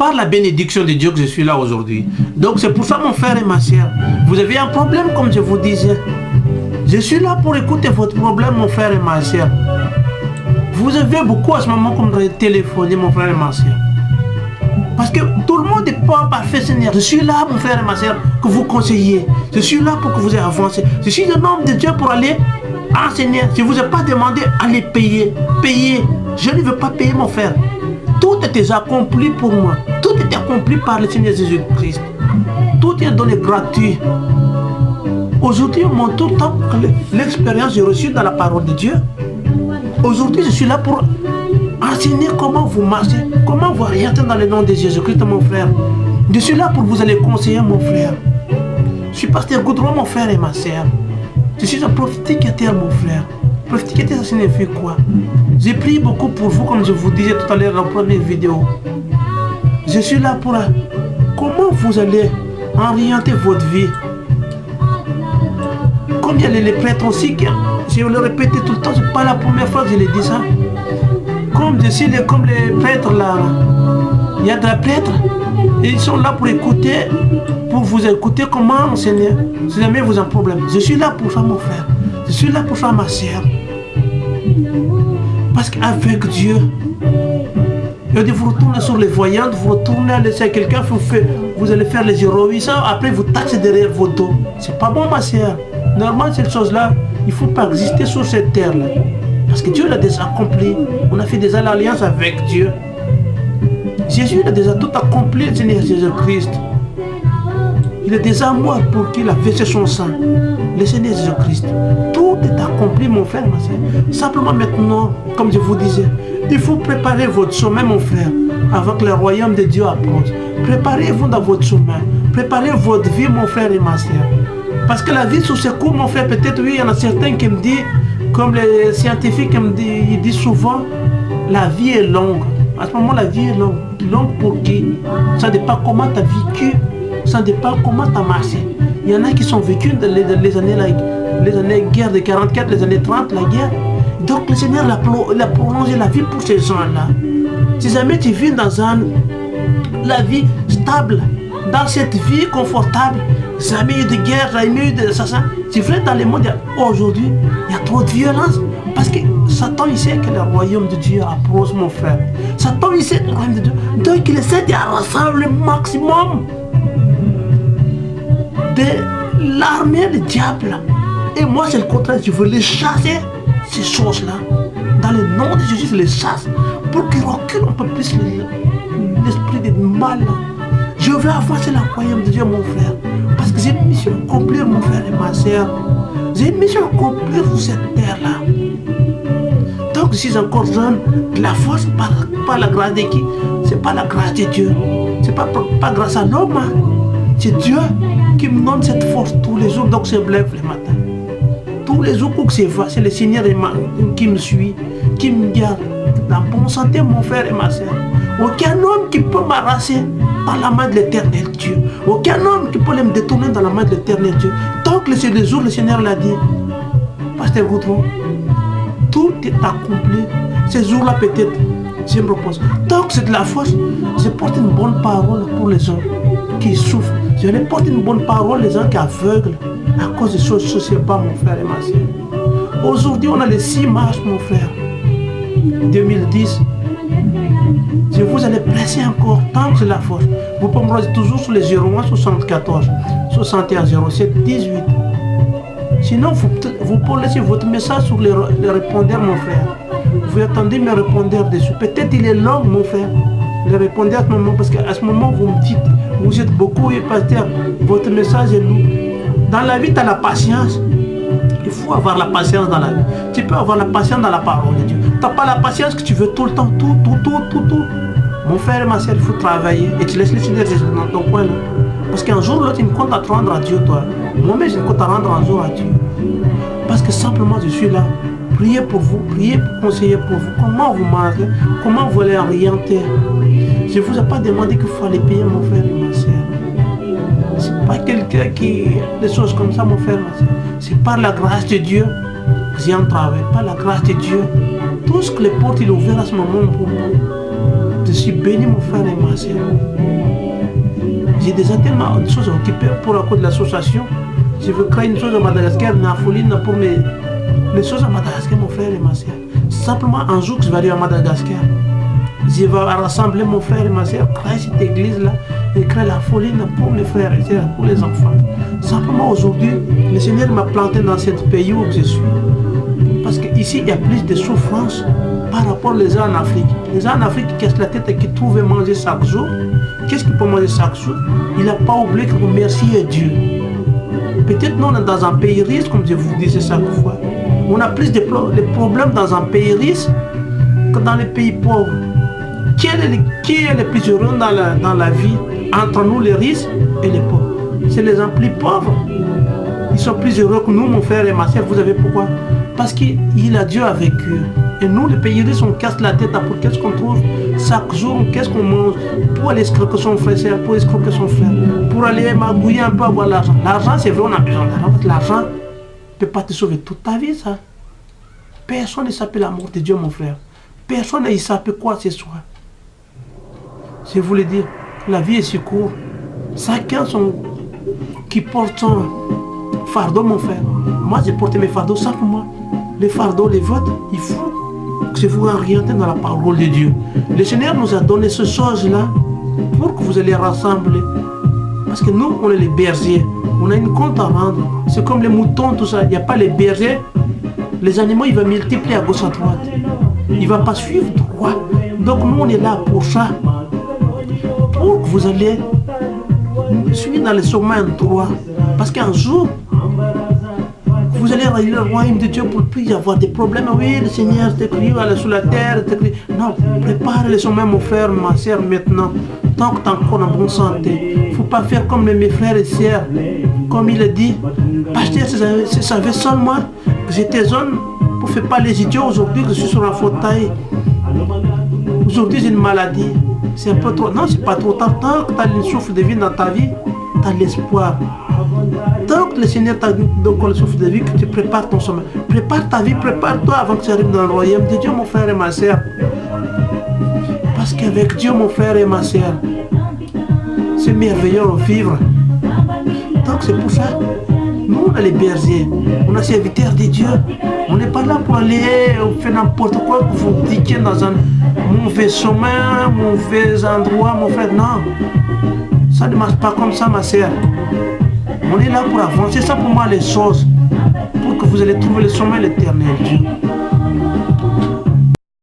par la bénédiction de Dieu que je suis là aujourd'hui. Donc c'est pour ça, mon frère et ma soeur, vous avez un problème comme je vous disais. Je suis là pour écouter votre problème, mon frère et ma soeur. Vous avez beaucoup à ce moment comme de téléphoner, mon frère et ma soeur. Parce que tout le monde n'est pas parfait, Seigneur. Je suis là, mon frère et ma soeur, que vous conseillez. Je suis là pour que vous ayez avancé. Je suis un homme de Dieu pour aller enseigner. Je ne vous ai pas demandé d'aller payer. Payer. Je ne veux pas payer, mon frère. Tout est déjà accompli pour moi. Tout est accompli par le Seigneur Jésus-Christ. Tout est donné gratuit. Aujourd'hui, on montre tout le temps l'expérience que j'ai reçue dans la parole de Dieu. Aujourd'hui, je suis là pour enseigner comment vous marchez, comment vous orientez dans le nom de Jésus-Christ, mon frère. Je suis là pour vous aller conseiller, mon frère. Je suis pasteur Goudron, mon frère et ma soeur. Je suis un prophéticateur, mon frère. Prophéticateur, ça signifie quoi? J'ai prié beaucoup pour vous, comme je vous disais tout à l'heure dans la première vidéo. Je suis là pour comment vous allez orienter votre vie. Comme il y a les prêtres aussi, je le répète tout le temps, c'est pas la première fois que je l'ai dit ça. Comme les prêtres là, il y a des prêtres, et ils sont là pour écouter, pour vous écouter comment enseigner, si jamais vous avez un problème. Je suis là pour ça, mon frère. Je suis là pour ça, ma soeur. Parce qu'avec Dieu, vous retournez sur les voyantes, vous retournez à laisser quelqu'un, vous allez faire les héroïsmes, après vous tâchez derrière vos dos. C'est pas bon, ma soeur. Normalement, cette chose-là, il ne faut pas exister sur cette terre-là. Parce que Dieu l'a déjà accompli. On a fait déjà l'alliance avec Dieu. Jésus a déjà tout accompli, le Seigneur Jésus-Christ. Il est déjà mort pour qu'il a versé son sang. Le Seigneur Jésus-Christ. Tout est accompli, mon frère, ma soeur. Simplement maintenant, comme je vous disais, il faut préparer votre chemin, mon frère, avant que le royaume de Dieu approche. Préparez-vous dans votre chemin. Préparez votre vie, mon frère et ma soeur. Parce que la vie sous ce coup, mon frère, peut-être, oui, il y en a certains qui me disent, comme les scientifiques ils disent souvent, la vie est longue. À ce moment, la vie est longue. Longue pour qui? Ça dépend comment tu as vécu, ça dépend comment tu as marché. Il y en a qui sont vécus dans les années guerre de 44, les années 30, la guerre. Donc le Seigneur a prolongé la vie pour ces gens-là. Si jamais tu vis dans la vie stable, dans cette vie confortable, jamais eu de guerre, jamais eu d'assassins. C'est vrai, dans le monde, aujourd'hui, il y a trop de violence. Parce que Satan, il sait que le royaume de Dieu approche, mon frère. Satan, il sait que le royaume de Dieu. Donc, il essaie de rassembler le maximum de l'armée du diable. Et moi, c'est le contraire. Je veux les chasser, ces choses-là. Dans le nom de Jésus, je les chasse. Pour qu'ils reculent un peu plus l'esprit de mal. Je veux avancer le royaume de Dieu, mon frère. Parce que j'ai une mission à accomplir, mon frère et ma soeur. J'ai une mission à accomplir sur cette terre-là. Donc, je suis encore jeune. La force, pas la grâce de qui? C'est pas la grâce de Dieu. C'est pas grâce à l'homme. C'est Dieu qui me donne cette force tous les jours. Donc, je me lève le matin. Tous les jours que c'est le Seigneur qui me suit, qui me garde. Dans bonne santé, mon frère et ma soeur. Aucun homme qui peut m'arracher dans la main de l'éternel Dieu. Aucun homme qui peut me détourner dans la main de l'éternel Dieu. Tant que c'est le jour, le Seigneur l'a dit. Pasteur Goudron, tout est accompli. Ces jours-là, peut-être, je me repose. Tant que c'est de la force, je porte une bonne parole pour les gens qui souffrent. Je porte une bonne parole les gens qui aveuglent à cause des choses sociales, mon frère et ma soeur. Aujourd'hui, on a les 6 mars, mon frère. 2010. Je vous allez presser encore tant que c'est la force. Vous pouvez me rejoindre toujours sur les 01 74 61 07 18. Sinon, vous pouvez laisser votre message sur les répondeurs, mon frère. Vous attendez mes répondeurs dessus. Peut-être il est long, mon frère. Les répondeurs à ce moment, parce qu'à ce moment, vous me dites, vous êtes beaucoup et pasteur, votre message est lourd. Dans la vie, tu as la patience. Il faut avoir la patience dans la vie. Tu peux avoir la patience dans la parole de Dieu. Tu n'as pas la patience que tu veux tout le temps, tout. Mon frère et ma soeur, il faut travailler. Et tu laisses les Seigneur dans ton coin là. Parce qu'un jour, l'autre, il me compte à te rendre à Dieu, toi. Moi-même, je me compte à rendre un jour à Dieu. Parce que simplement, je suis là. Priez pour vous, priez pour conseiller pour vous. Comment vous marchez, comment vous allez orienter. Je ne vous ai pas demandé qu'il faut aller payer, mon frère et ma soeur. C'est pas quelqu'un qui... Des choses comme ça, mon frère, ma soeur. C'est par la grâce de Dieu que j'ai un travail. Par la grâce de Dieu. Tout ce que les portes, il est ouvert à ce moment pour moi. Je suis béni, mon frère et ma soeur. J'ai déjà tellement de choses occupées pour la cause de l'association. Je veux créer une chose à Madagascar, une folie pour les choses à Madagascar, mon frère et ma soeur. Simplement un jour que je vais aller à Madagascar, je vais rassembler mon frère et ma soeur, créer cette église-là et créer la folie pour mes frères et soeurs, pour les enfants. Simplement aujourd'hui, le Seigneur m'a planté dans ce pays où je suis. Parce qu'ici, il y a plus de souffrance par rapport aux gens en Afrique. Les gens en Afrique qui cassent la tête et qui trouvent à manger chaque jour. Qu'est-ce qu'il peut manger chaque jour? Il n'a pas oublié que remercier Dieu. Peut-être nous, on est dans un pays riche, comme je vous disais chaque fois. On a plus de problèmes dans un pays riche que dans les pays pauvres. Qui est le plus heureux dans la vie entre nous, les riches et les pauvres? C'est les gens plus pauvres. Ils sont plus heureux que nous, mon frère et ma soeur. Vous savez pourquoi? Parce qu'il a Dieu avec eux. Et nous, les pays riches, on casse la tête pour qu'est-ce qu'on trouve chaque jour, qu'est-ce qu'on mange, pour aller escroquer son frère, pour escroquer son frère, pour aller magouiller un peu, avoir l'argent. L'argent, c'est vrai, on a besoin d'argent. L'argent ne peut pas te sauver toute ta vie, ça. Personne ne s'appelle l'amour de Dieu, mon frère. Personne ne s'appelle quoi ce soir. Je voulais dire, la vie est si courte. Chacun qui porte son fardeau, mon frère. Moi, j'ai porté mes fardeaux simplement. Les fardeaux, les vôtres, il faut que vous orientez dans la parole de Dieu. Le Seigneur nous a donné ces choses-là pour que vous allez rassembler. Parce que nous, on est les bergers. On a une compte à rendre. C'est comme les moutons, tout ça. Il n'y a pas les bergers. Les animaux, ils vont multiplier à gauche à droite. Il ne va pas suivre droit. Donc nous, on est là pour ça. Pour que vous allez suivre dans le chemin droit. Parce qu'un jour, vous allez arriver au royaume de Dieu pour plus y avoir des problèmes. Oui, le Seigneur t'écrit sur la terre. Non, prépare le chemin, mon frère, ma soeur, maintenant. Tant que tu es encore en bonne santé. Il ne faut pas faire comme mes frères et sœurs. Comme il a dit, pasteur, je savais seulement que j'étais jeune pour ne faire pas les idiots. Aujourd'hui, je suis sur un fauteuil. Aujourd'hui, j'ai une maladie. C'est un peu trop. Non, c'est pas trop tard. Tant que tu as le souffle de vie dans ta vie, tu as l'espoir. Tant que le Seigneur t'a donné le souffle de vie, que tu prépares ton sommeil. Prépare ta vie, prépare-toi avant que tu arrives dans le royaume de Dieu, mon frère et ma soeur. Parce qu'avec Dieu, mon frère et ma soeur, c'est merveilleux de vivre. Donc c'est pour ça, nous on a les bergers, on a serviteurs de Dieu. On n'est pas là pour aller faire n'importe quoi, pour vous piquer dans un mauvais chemin, mauvais endroit, mon frère. Non, ça ne marche pas comme ça, ma soeur. On est là pour avancer simplement les choses, pour que vous allez trouver le sommet de l'éternel Dieu.